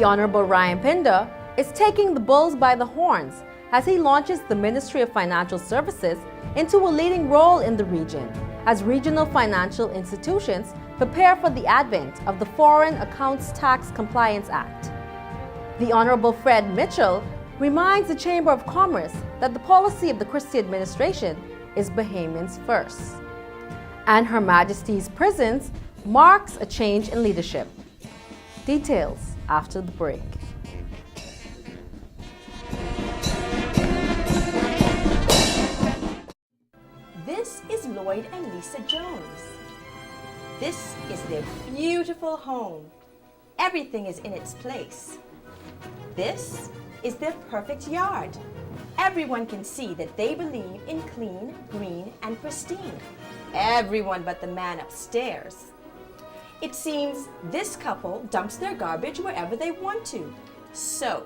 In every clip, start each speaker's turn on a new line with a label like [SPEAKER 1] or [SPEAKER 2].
[SPEAKER 1] The Honorable Ryan Pinder is taking the bulls by the horns as he launches the Ministry of Financial Services into a leading role in the region as regional financial institutions prepare for the advent of the Foreign Accounts Tax Compliance Act. The Honorable Fred Mitchell reminds the Chamber of Commerce that the policy of the Christie administration is Bahamians first. And Her Majesty's Prisons marks a change in leadership. Details after the break.
[SPEAKER 2] This is Lloyd and Lisa Jones. This is their beautiful home. Everything is in its place. This is their perfect yard. Everyone can see that they believe in clean, green, and pristine. Everyone but the man upstairs. It seems this couple dumps their garbage wherever they want to. So,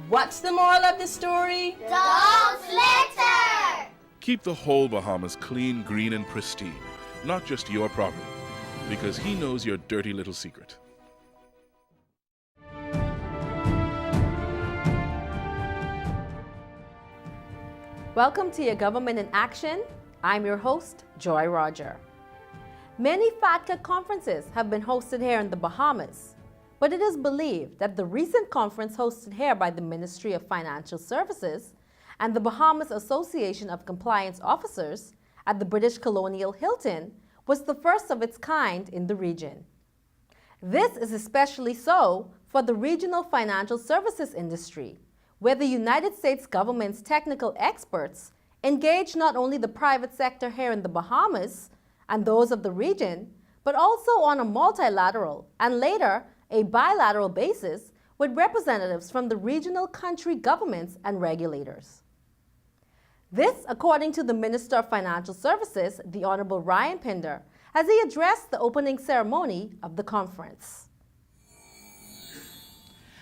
[SPEAKER 2] what's the moral of the story?
[SPEAKER 3] Don't litter!
[SPEAKER 4] Keep the whole Bahamas clean, green, and pristine, not just your property, because he knows your dirty little secret.
[SPEAKER 1] Welcome to Your Government in Action. I'm your host, Joy Roger. Many FATCA conferences have been hosted here in the Bahamas, but it is believed that the recent conference hosted here by the Ministry of Financial Services and the Bahamas Association of Compliance Officers at the British Colonial Hilton was the first of its kind in the region. This is especially so for the regional financial services industry, where the United States government's technical experts engage not only the private sector here in the Bahamas and those of the region, but also on a multilateral and later a bilateral basis with representatives from the regional country governments and regulators. This, according to the Minister of Financial Services, the Honorable Ryan Pinder, as he addressed the opening ceremony of the conference.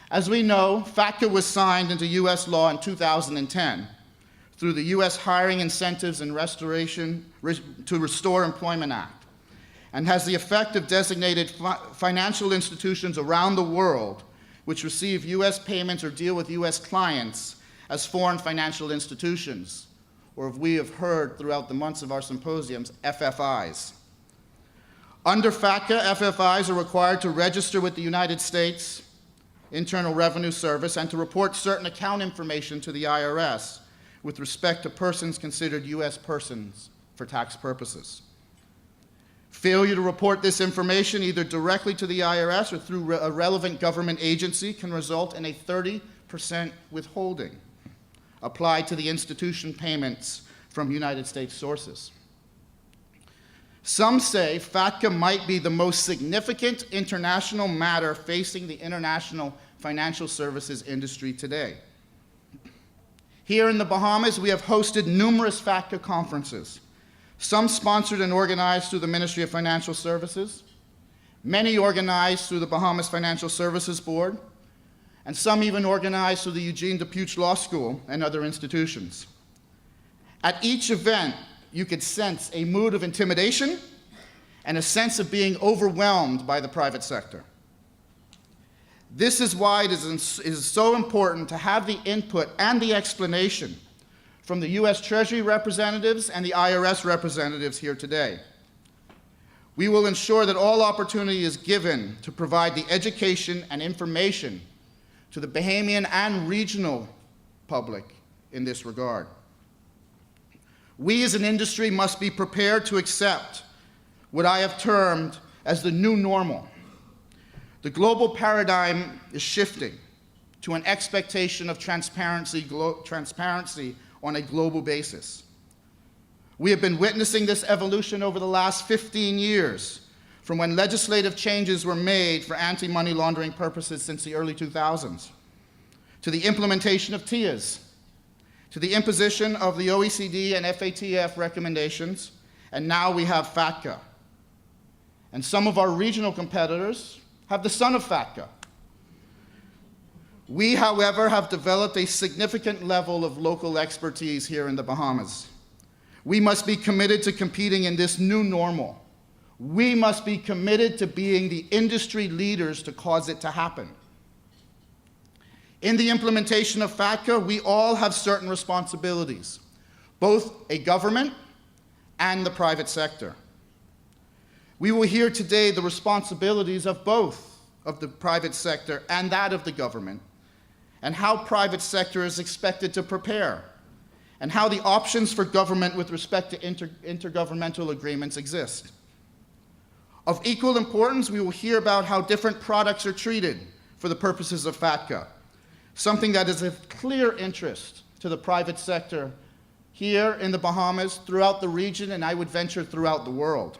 [SPEAKER 5] As we know, FATCA was signed into U.S. law in 2010 through the U.S. Hiring Incentives and Restore Employment Act, and has the effect of designated financial institutions around the world which receive U.S. payments or deal with U.S. clients as foreign financial institutions, or we have heard throughout the months of our symposiums, FFIs. Under FATCA, FFIs are required to register with the United States Internal Revenue Service and to report certain account information to the IRS with respect to persons considered U.S. persons for tax purposes. Failure to report this information either directly to the IRS or through a relevant government agency can result in a 30% withholding applied to the institution payments from United States sources. Some say FATCA might be the most significant international matter facing the international financial services industry today. Here in the Bahamas, we have hosted numerous FATCA conferences, some sponsored and organized through the Ministry of Financial Services, many organized through the Bahamas Financial Services Board, and some even organized through the Eugene DePuch Law School and other institutions. At each event, you could sense a mood of intimidation and a sense of being overwhelmed by the private sector. This is why it is so important to have the input and the explanation from the U.S. Treasury representatives and the IRS representatives here today. We will ensure that all opportunity is given to provide the education and information to the Bahamian and regional public in this regard. We as an industry must be prepared to accept what I have termed as the new normal. The global paradigm is shifting to an expectation of transparency on a global basis. We have been witnessing this evolution over the last 15 years, from when legislative changes were made for anti-money laundering purposes since the early 2000s, to the implementation of TIAs, to the imposition of the OECD and FATF recommendations, and now we have FATCA. And some of our regional competitors have the son of FATCA. We, however, have developed a significant level of local expertise here in the Bahamas. We must be committed to competing in this new normal. We must be committed to being the industry leaders to cause it to happen. In the implementation of FATCA, we all have certain responsibilities, both a government and the private sector. We will hear today the responsibilities of both of the private sector and that of the government, and how private sector is expected to prepare, and how the options for government with respect to intergovernmental agreements exist. Of equal importance, we will hear about how different products are treated for the purposes of FATCA, something that is of clear interest to the private sector here in the Bahamas, throughout the region, and I would venture throughout the world.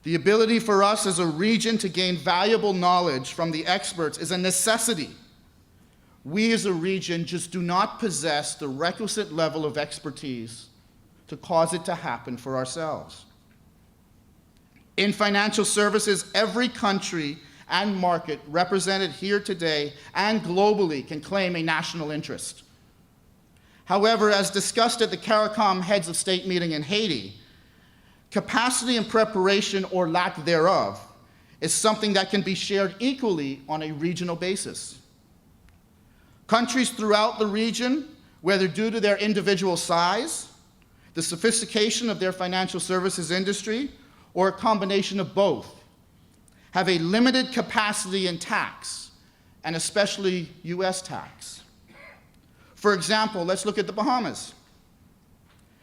[SPEAKER 5] The ability for us as a region to gain valuable knowledge from the experts is a necessity. We as a region just do not possess the requisite level of expertise to cause it to happen for ourselves. In financial services, every country and market represented here today and globally can claim a national interest. However, as discussed at the CARICOM Heads of State meeting in Haiti, capacity and preparation, or lack thereof, is something that can be shared equally on a regional basis. Countries throughout the region, whether due to their individual size, the sophistication of their financial services industry, or a combination of both, have a limited capacity in tax, and especially US tax. For example, let's look at the Bahamas.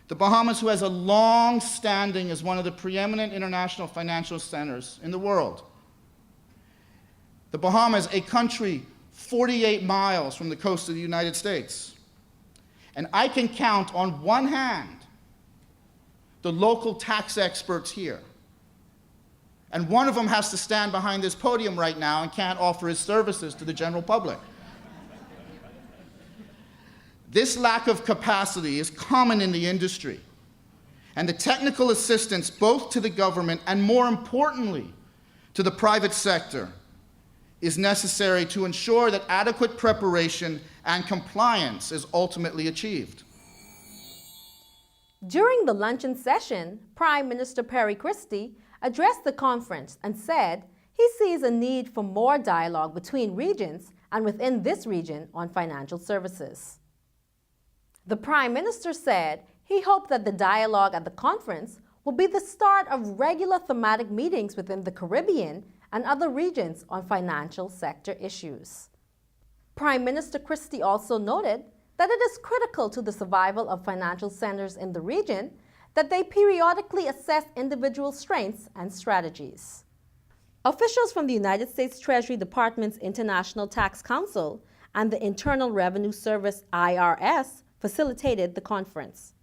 [SPEAKER 5] The Bahamas, who has a long standing as one of the preeminent international financial centers in the world. The Bahamas, a country 48 miles from the coast of the United States. And I can count on one hand the local tax experts here. And one of them has to stand behind this podium right now and can't offer his services to the general public. This lack of capacity is common in the industry, and the technical assistance both to the government and, more importantly, to the private sector is necessary to ensure that adequate preparation and compliance is ultimately achieved.
[SPEAKER 1] During the luncheon session, Prime Minister Perry Christie addressed the conference and said he sees a need for more dialogue between regions and within this region on financial services. The Prime Minister said he hoped that the dialogue at the conference will be the start of regular thematic meetings within the Caribbean and other regions on financial sector issues. Prime Minister Christie also noted that it is critical to the survival of financial centers in the region that they periodically assess individual strengths and strategies. Officials from the United States Treasury Department's International Tax Council and the Internal Revenue Service IRS facilitated the conference.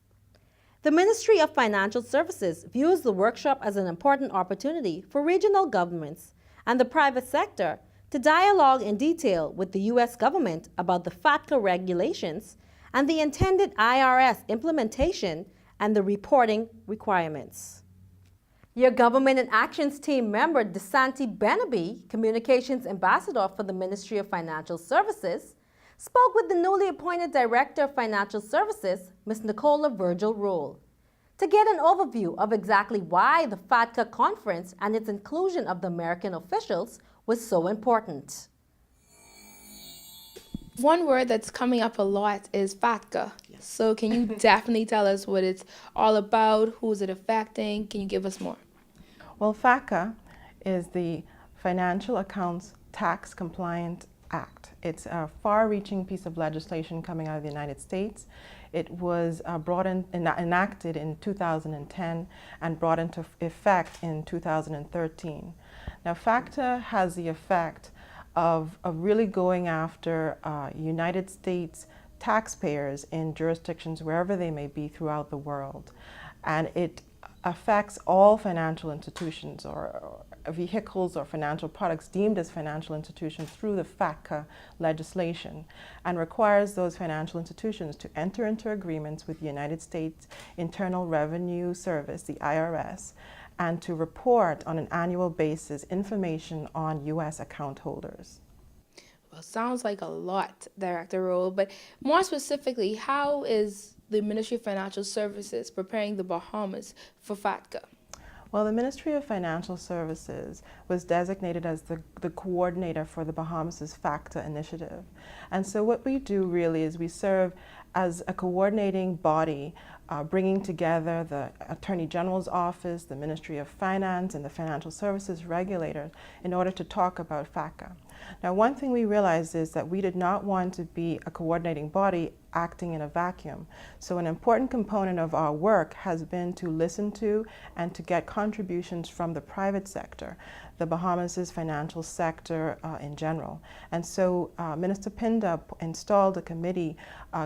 [SPEAKER 1] The Ministry of Financial Services views the workshop as an important opportunity for regional governments and the private sector to dialogue in detail with the U.S. government about the FATCA regulations and the intended IRS implementation and the reporting requirements. Your Government in Actions team member, DeSanti Benaby, Communications Ambassador for the Ministry of Financial Services, spoke with the newly appointed Director of Financial Services, Ms. Nicola Virgil Rule, to get an overview of exactly why the FATCA conference and its inclusion of the American officials was so important.
[SPEAKER 6] One word that's coming up a lot is FATCA. Yes. So can you definitely tell us what it's all about? Who is it affecting? Can you give us more?
[SPEAKER 7] Well, FATCA is the Financial Accounts Tax Compliant Act. It's a far-reaching piece of legislation coming out of the United States. It was enacted in 2010 and brought into effect in 2013. Now, FATCA has the effect of really going after United States taxpayers in jurisdictions wherever they may be throughout the world. And it affects all financial institutions or vehicles or financial products deemed as financial institutions through the FATCA legislation, and requires those financial institutions to enter into agreements with the United States Internal Revenue Service, the IRS, and to report on an annual basis information on U.S. account holders.
[SPEAKER 6] Well, sounds like a lot, Director Rule, but more specifically, how is the Ministry of Financial Services preparing the Bahamas for FATCA?
[SPEAKER 7] Well, the Ministry of Financial Services was designated as the coordinator for the Bahamas' FATCA initiative. And so what we do really is we serve as a coordinating body, bringing together the Attorney General's Office, the Ministry of Finance, and the Financial Services regulator in order to talk about FATCA. Now, one thing we realized is that we did not want to be a coordinating body acting in a vacuum. So an important component of our work has been to listen to and to get contributions from the private sector, the Bahamas' financial sector in general. And so Minister Pinda installed a committee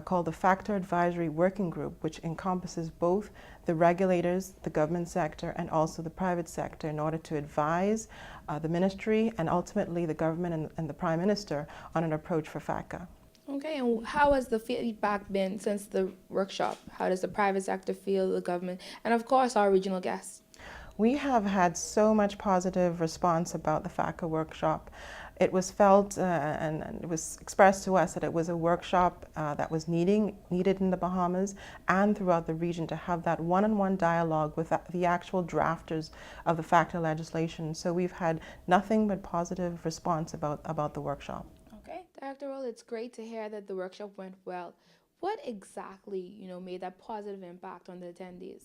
[SPEAKER 7] called the FATCA Advisory Working Group, which encompasses both the regulators, the government sector, and also the private sector in order to advise the ministry and ultimately the government and the Prime Minister on an approach for FATCA.
[SPEAKER 6] Okay, and how has the feedback been since the workshop? How does the private sector feel, the government, and of course our regional guests?
[SPEAKER 7] We have had so much positive response about the FATCA workshop. It was felt and it was expressed to us that it was a workshop that was needed in the Bahamas and throughout the region to have that one-on-one dialogue with the actual drafters of the FATCA legislation. So we've had nothing but positive response about the workshop.
[SPEAKER 6] Okay, Director Roll, it's great to hear that the workshop went well. What exactly, made that positive impact on the attendees?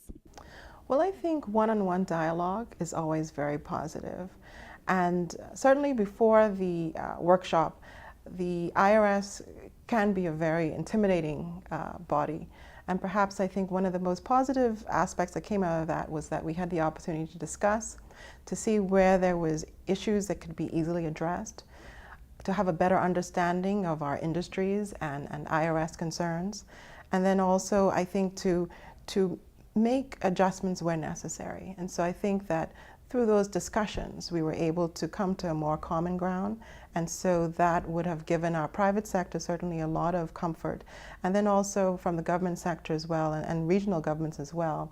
[SPEAKER 7] Well, I think one-on-one dialogue is always very positive. And certainly before the workshop, the IRS can be a very intimidating body. And perhaps I think one of the most positive aspects that came out of that was that we had the opportunity to discuss, to see where there was issues that could be easily addressed, to have a better understanding of our industries and IRS concerns. And then also, I think, to make adjustments where necessary. And so I think that through those discussions, we were able to come to a more common ground. And so that would have given our private sector certainly a lot of comfort. And then also from the government sector as well, and regional governments as well,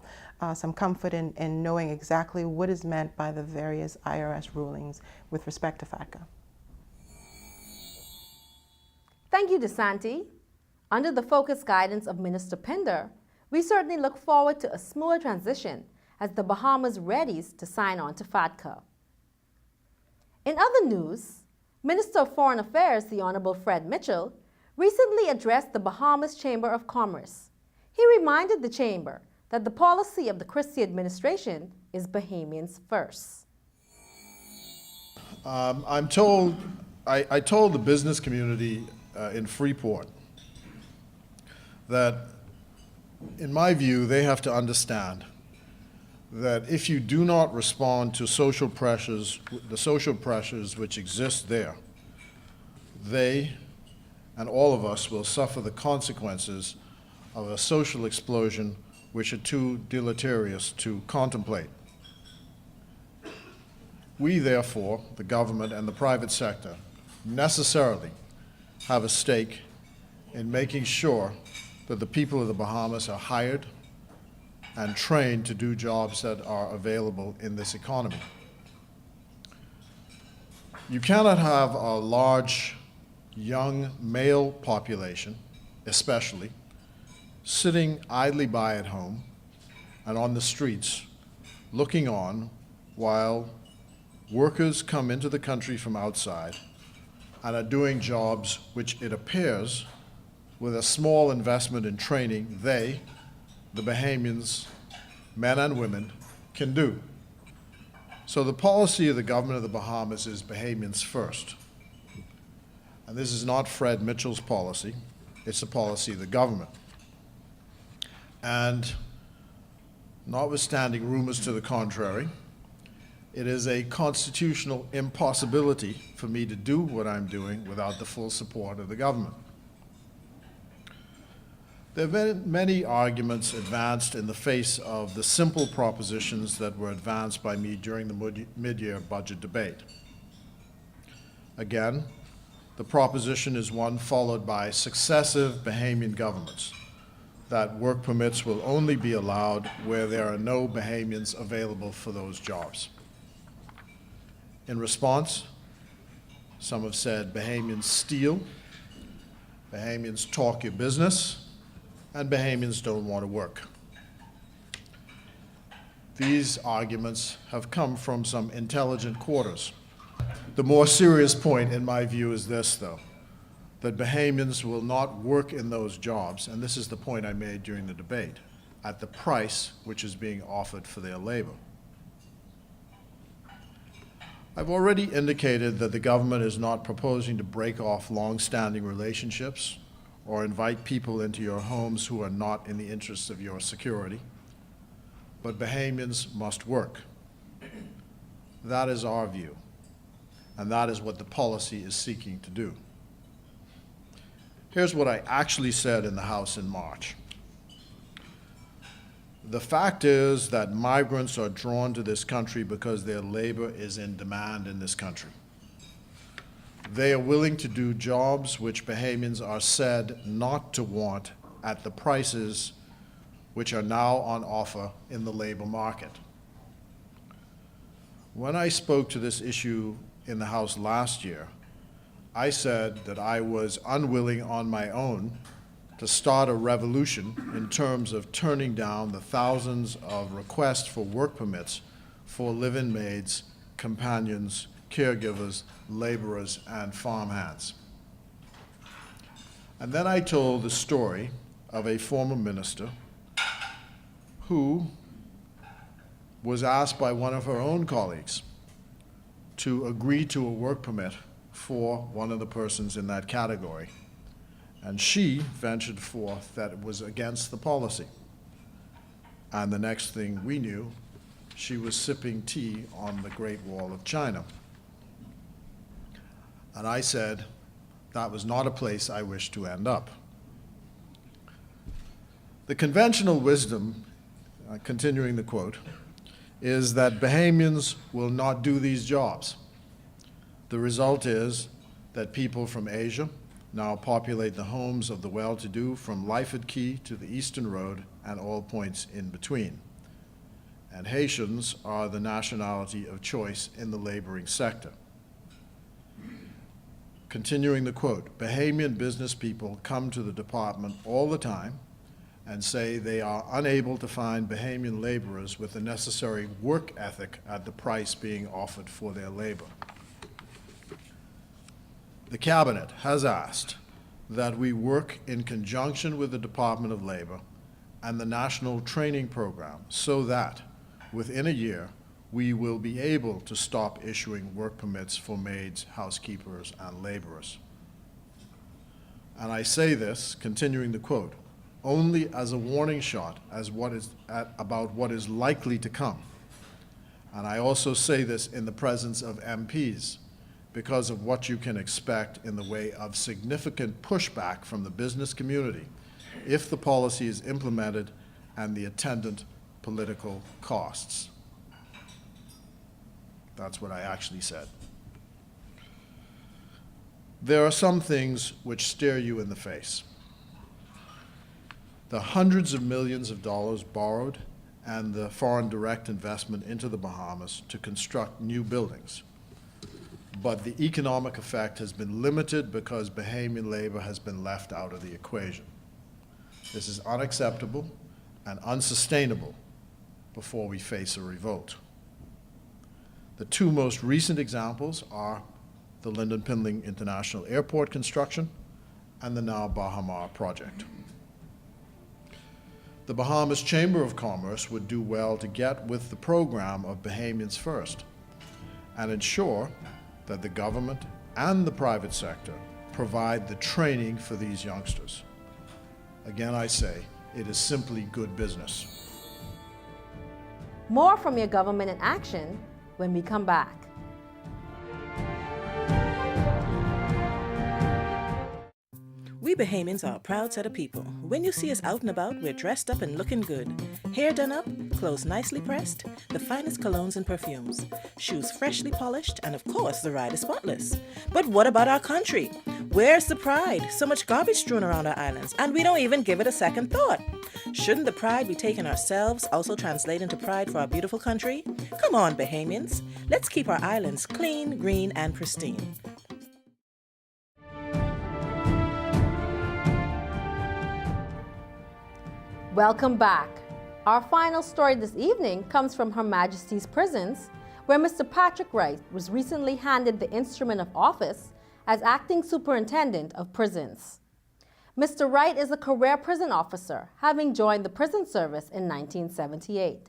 [SPEAKER 7] some comfort in knowing exactly what is meant by the various IRS rulings with respect to FATCA.
[SPEAKER 1] Thank you, DeSanti. Under the focused guidance of Minister Pinder, we certainly look forward to a smooth transition as the Bahamas readies to sign on to FATCA. In other news, Minister of Foreign Affairs, the Honorable Fred Mitchell, recently addressed the Bahamas Chamber of Commerce. He reminded the Chamber that the policy of the Christie administration is Bahamians first.
[SPEAKER 8] I told the business community in Freeport that, in my view, they have to understand that if you do not respond to social pressures, the social pressures which exist there, they and all of us will suffer the consequences of a social explosion which are too deleterious to contemplate. We, therefore, the government and the private sector, necessarily have a stake in making sure that the people of the Bahamas are hired and trained to do jobs that are available in this economy. You cannot have a large, young male population, especially, sitting idly by at home and on the streets, looking on while workers come into the country from outside and are doing jobs which it appears, with a small investment in training, they, the Bahamians, men and women, can do. So the policy of the government of the Bahamas is Bahamians first. And this is not Fred Mitchell's policy, it's the policy of the government. And notwithstanding rumors to the contrary, it is a constitutional impossibility for me to do what I'm doing without the full support of the government. There have been many arguments advanced in the face of the simple propositions that were advanced by me during the mid-year budget debate. Again, the proposition is one followed by successive Bahamian governments, that work permits will only be allowed where there are no Bahamians available for those jobs. In response, some have said Bahamians steal, Bahamians talk your business, and Bahamians don't want to work. these arguments have come from some intelligent quarters. The more serious point, in my view, is this, though, that Bahamians will not work in those jobs, and this is the point I made during the debate, at the price which is being offered for their labor. I've already indicated that the government is not proposing to break off long-standing relationships or invite people into your homes who are not in the interests of your security. But Bahamians must work. That is our view, and that is what the policy is seeking to do. Here's what I actually said in the House in March. The fact is that migrants are drawn to this country because their labor is in demand in this country. They are willing to do jobs which Bahamians are said not to want at the prices which are now on offer in the labor market. When I spoke to this issue in the House last year, I said that I was unwilling on my own to start a revolution in terms of turning down the thousands of requests for work permits for live-in maids, companions, caregivers, laborers, and farmhands. And then I told the story of a former minister who was asked by one of her own colleagues to agree to a work permit for one of the persons in that category. And she ventured forth that it was against the policy. And the next thing we knew, she was sipping tea on the Great Wall of China. And I said, that was not a place I wished to end up. The conventional wisdom, continuing the quote, is that Bahamians will not do these jobs. The result is that people from Asia now populate the homes of the well-to-do from Lyford Key to the Eastern Road and all points in between. And Haitians are the nationality of choice in the laboring sector. Continuing the quote, Bahamian business people come to the department all the time and say they are unable to find Bahamian laborers with the necessary work ethic at the price being offered for their labor. The Cabinet has asked that we work in conjunction with the Department of Labor and the National Training Program so that within a year we will be able to stop issuing work permits for maids, housekeepers, and laborers. And I say this, continuing the quote, only as a warning shot about what is likely to come. And I also say this in the presence of MPs because of what you can expect in the way of significant pushback from the business community if the policy is implemented and the attendant political costs. That's what I actually said. There are some things which stare you in the face. The hundreds of millions of dollars borrowed and the foreign direct investment into the Bahamas to construct new buildings. But the economic effect has been limited because Bahamian labor has been left out of the equation. This is unacceptable and unsustainable before we face a revolt. The two most recent examples are the Lyndon Pindling International Airport construction and the now Baha Mar project. The Bahamas Chamber of Commerce would do well to get with the program of Bahamians First and ensure that the government and the private sector provide the training for these youngsters. Again, I say, it is simply good business.
[SPEAKER 1] More from your government in action when we come back.
[SPEAKER 9] We Bahamians are a proud set of people. When you see us out and about, we're dressed up and looking good. Hair done up, clothes nicely pressed, the finest colognes and perfumes, shoes freshly polished, and of course the ride is spotless. But what about our country? Where's the pride? So much garbage strewn around our islands, and we don't even give it a second thought. Shouldn't the pride we take in ourselves also translate into pride for our beautiful country? Come on, Bahamians. Let's keep our islands clean, green, and pristine.
[SPEAKER 1] Welcome back. Our final story this evening comes from Her Majesty's Prisons, where Mr. Patrick Wright was recently handed the instrument of office as Acting Superintendent of Prisons. Mr. Wright is a career prison officer, having joined the prison service in 1978.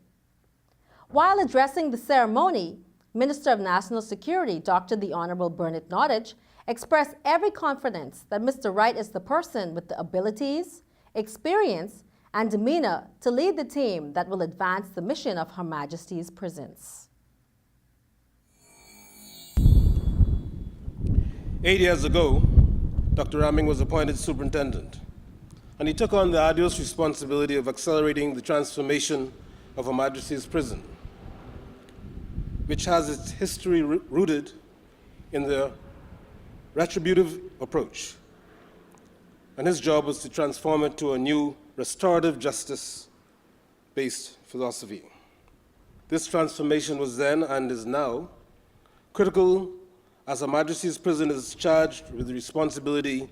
[SPEAKER 1] While addressing the ceremony, Minister of National Security, Dr. the Honorable Bernard Nottage, expressed every confidence that Mr. Wright is the person with the abilities, experience, and demeanor to lead the team that will advance the mission of Her Majesty's Prisons.
[SPEAKER 10] 8 years ago, Dr. Raming was appointed superintendent, and he took on the arduous responsibility of accelerating the transformation of Her Majesty's Prison, which has its history rooted in the retributive approach. And his job was to transform it to a new restorative justice-based philosophy. This transformation was then and is now critical as Her Majesty's Prison is charged with the responsibility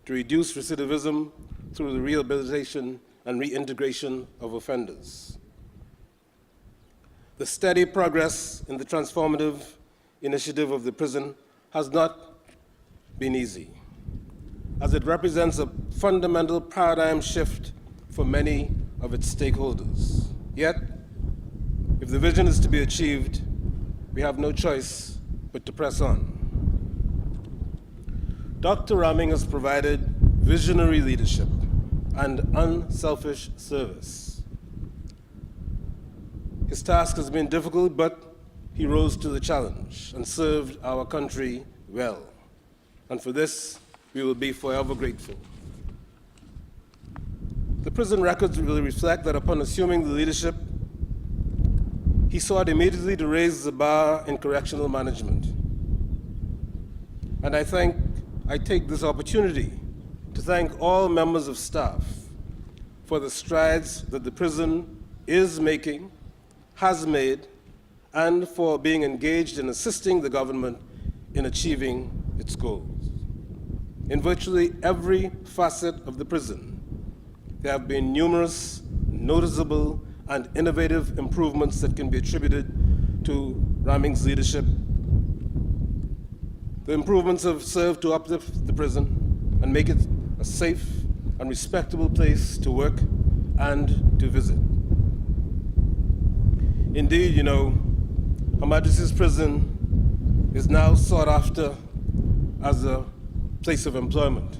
[SPEAKER 10] to reduce recidivism through the rehabilitation and reintegration of offenders. The steady progress in the transformative initiative of the prison has not been easy, as it represents a fundamental paradigm shift for many of its stakeholders. Yet, if the vision is to be achieved, we have no choice but to press on. Dr. Raming has provided visionary leadership and unselfish service. His task has been difficult, but he rose to the challenge and served our country well. And for this, we will be forever grateful. The prison records will reflect that upon assuming the leadership, he sought immediately to raise the bar in correctional management. And I take this opportunity to thank all members of staff for the strides that the prison is making, has made, and for being engaged in assisting the government in achieving its goals. In virtually every facet of the prison, there have been numerous, noticeable, and innovative improvements that can be attributed to Raming's leadership. The improvements have served to uplift the prison and make it a safe and respectable place to work and to visit. Indeed, Her Majesty's Prison is now sought after as a place of employment.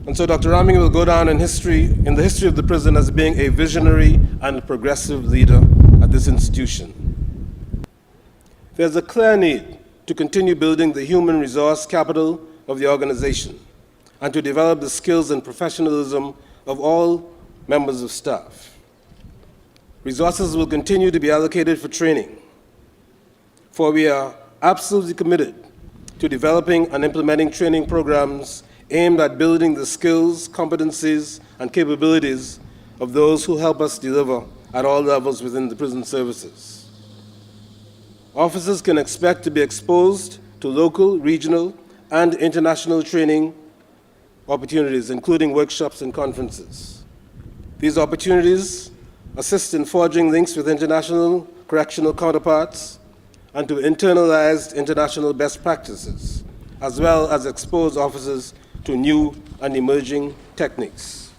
[SPEAKER 10] And so Dr. Raming will go down in the history of the prison as being a visionary and progressive leader at this institution. There's a clear need to continue building the human resource capital of the organization and to develop the skills and professionalism of all members of staff. Resources will continue to be allocated for training, for we are absolutely committed to developing and implementing training programs aimed at building the skills, competencies, and capabilities of those who help us deliver at all levels within the prison services. Officers can expect to be exposed to local, regional, and international training opportunities, including workshops and conferences. These opportunities assist in forging links with international correctional counterparts and to internalize international best practices, as well as expose officers to new and emerging techniques.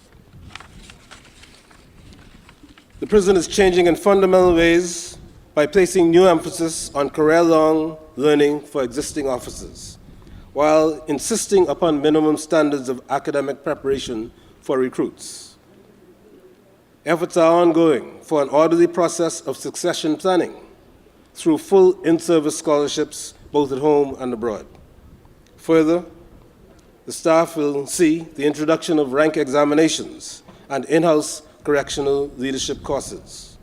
[SPEAKER 10] The prison is changing in fundamental ways by placing new emphasis on career-long learning for existing officers, while insisting upon minimum standards of academic preparation for recruits. Efforts are ongoing for an orderly process of succession planning through full in-service scholarships, both at home and abroad. Further, the staff will see the introduction of rank examinations and in-house correctional leadership courses.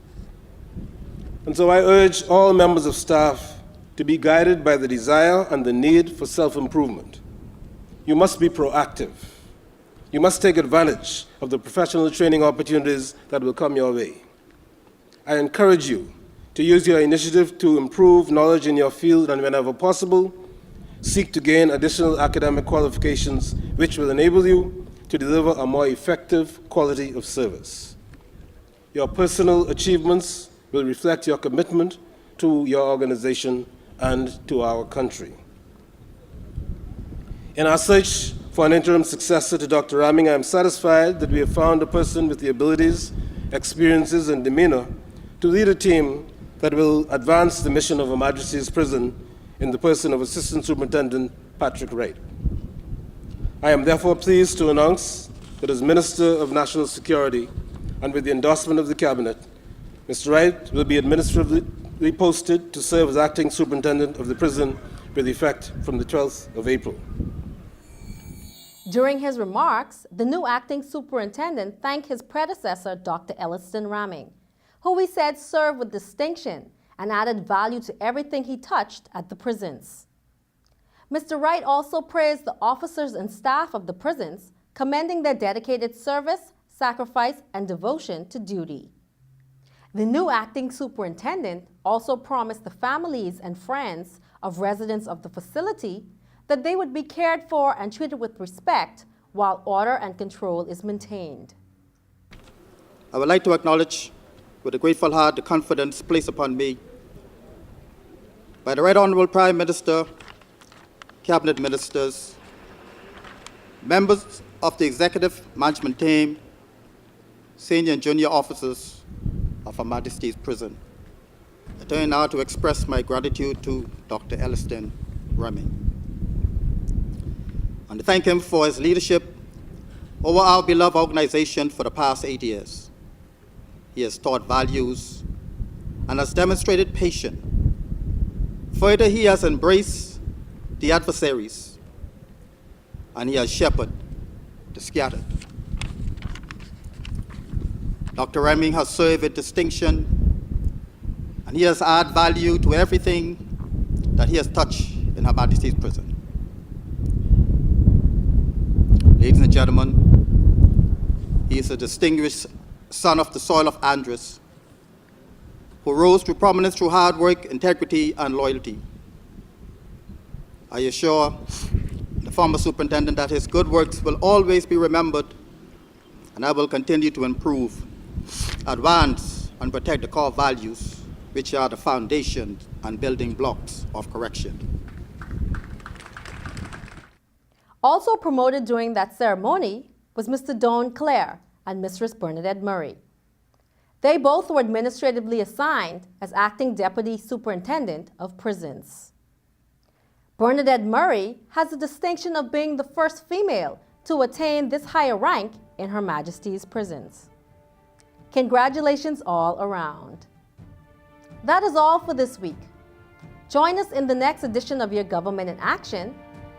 [SPEAKER 10] And so I urge all members of staff to be guided by the desire and the need for self-improvement. You must be proactive. You must take advantage of the professional training opportunities that will come your way. I encourage you to use your initiative to improve knowledge in your field, and whenever possible, seek to gain additional academic qualifications which will enable you to deliver a more effective quality of service. Your personal achievements will reflect your commitment to your organization and to our country. In our search for an interim successor to Dr. Raming, I am satisfied that we have found a person with the abilities, experiences, and demeanor to lead a team that will advance the mission of Her Majesty's Prison in the person of Assistant Superintendent Patrick Wright. I am therefore pleased to announce that as Minister of National Security and with the endorsement of the Cabinet, Mr. Wright will be administratively posted to serve as Acting Superintendent of the prison with effect from the 12th of April.
[SPEAKER 1] During his remarks, the new acting superintendent thanked his predecessor, Dr. Elliston Raming, who he said served with distinction and added value to everything he touched at the prisons. Mr. Wright also praised the officers and staff of the prisons, commending their dedicated service, sacrifice, and devotion to duty. The new acting superintendent also promised the families and friends of residents of the facility that they would be cared for and treated with respect while order and control is maintained.
[SPEAKER 11] I would like to acknowledge with a grateful heart the confidence placed upon me by the Right Honorable Prime Minister, Cabinet Ministers, members of the Executive Management Team, senior and junior officers of Her Majesty's Prison. I turn now to express my gratitude to Dr. Elliston Raming and to thank him for his leadership over our beloved organization for the past 8 years. He has taught values and has demonstrated patience. Further, he has embraced the adversaries and he has shepherded the scattered. Dr. Raming has served with distinction and he has added value to everything that he has touched in Her Majesty's Prison. Ladies and gentlemen, he is a distinguished son of the soil of Andres, who rose to prominence through hard work, integrity, and loyalty. I assure the former superintendent that his good works will always be remembered, and I will continue to improve, advance, and protect the core values, which are the foundation and building blocks of correction.
[SPEAKER 1] Also promoted during that ceremony was Mr. Don Clare and Mistress Bernadette Murray. They both were administratively assigned as Acting Deputy Superintendent of Prisons. Bernadette Murray has the distinction of being the first female to attain this higher rank in Her Majesty's prisons. Congratulations all around. That is all for this week. Join us in the next edition of Your Government in Action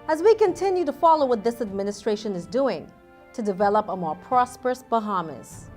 [SPEAKER 1] as we continue to follow what this administration is doing to develop a more prosperous Bahamas.